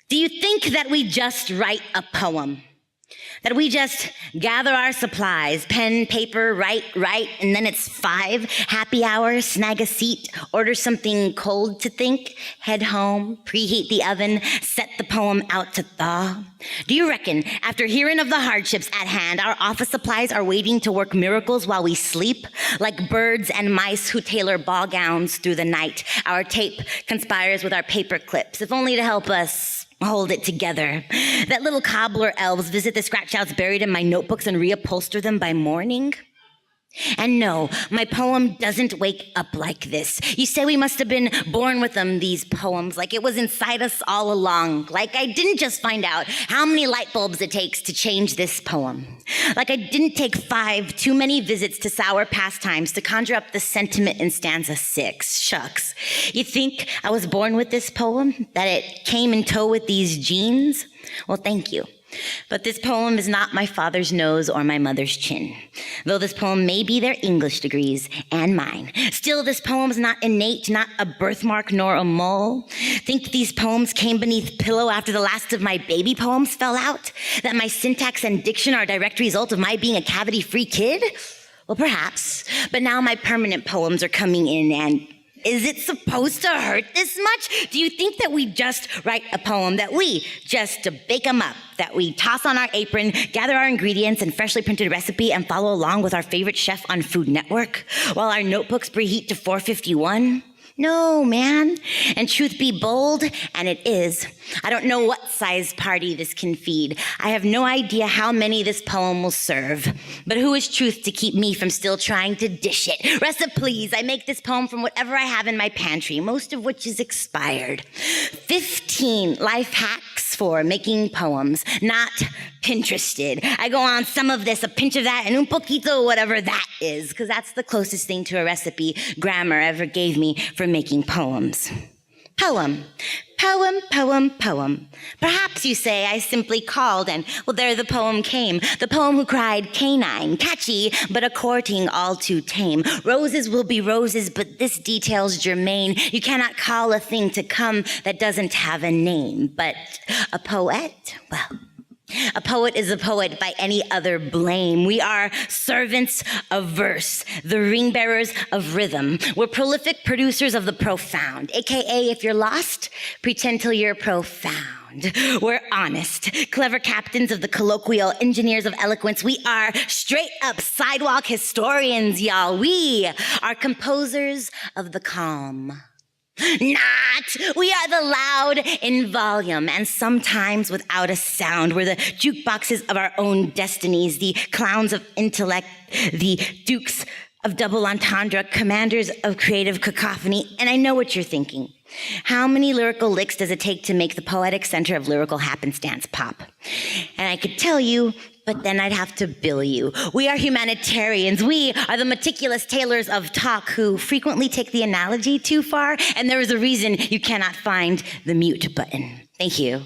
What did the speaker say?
Do you think that we just write a poem? That we just gather our supplies, pen, paper, write, and then it's 5, happy hour, snag a seat, order something cold to think, head home, preheat the oven, set the poem out to thaw? Do you reckon, after hearing of the hardships at hand, our office supplies are waiting to work miracles while we sleep? Like birds and mice who tailor ball gowns through the night, our tape conspires with our paper clips, if only to help us hold it together. That little cobbler elves visit the scratch outs buried in my notebooks and reupholster them by morning. And no, my poem doesn't wake up like this. You say we must have been born with them, these poems, like it was inside us all along. Like I didn't just find out how many light bulbs it takes to change this poem. Like I didn't take 5 too many visits to sour pastimes to conjure up the sentiment in stanza 6. Shucks. You think I was born with this poem? That it came in tow with these genes? Well, thank you. But this poem is not my father's nose or my mother's chin. Though this poem may be their English degrees and mine, still this poem is not innate, not a birthmark nor a mole. Think these poems came beneath pillow after the last of my baby poems fell out? That my syntax and diction are a direct result of my being a cavity-free kid? Well, perhaps. But now my permanent poems are coming in, and is it supposed to hurt this much? Do you think that we just write a poem, that we just bake them up, that we toss on our apron, gather our ingredients and freshly printed recipe and follow along with our favorite chef on Food Network while our notebooks preheat to 451? No, man. And truth be bold, and it is, I don't know what size party this can feed. I have no idea how many this poem will serve. But who is truth to keep me from still trying to dish it? Recipe, please. I make this poem from whatever I have in my pantry, most of which is expired. 15 life hacks for making poems, not Pinterested. I go on some of this, a pinch of that, and un poquito, whatever that is, because that's the closest thing to a recipe grammar ever gave me for making poems. Poem. Poem, poem, poem. Perhaps you say I simply called and, well, there the poem came. The poem who cried canine, catchy, but a courting all too tame. Roses will be roses, but this detail's germane. You cannot call a thing to come that doesn't have a name. But a poet, well, a poet is a poet by any other blame. We are servants of verse, the ring bearers of rhythm. We're prolific producers of the profound, AKA if you're lost, pretend till you're profound. We're honest, clever captains of the colloquial, engineers of eloquence. We are straight up sidewalk historians, y'all. We are composers of the calm. Not! We are the loud in volume and sometimes without a sound. We're the jukeboxes of our own destinies, the clowns of intellect, the dukes of double entendre, commanders of creative cacophony. And I know what you're thinking. How many lyrical licks does it take to make the poetic center of lyrical happenstance pop? And I could tell you, but then I'd have to bill you. We are humanitarians. We are the meticulous tailors of talk who frequently take the analogy too far, and there is a reason you cannot find the mute button. Thank you.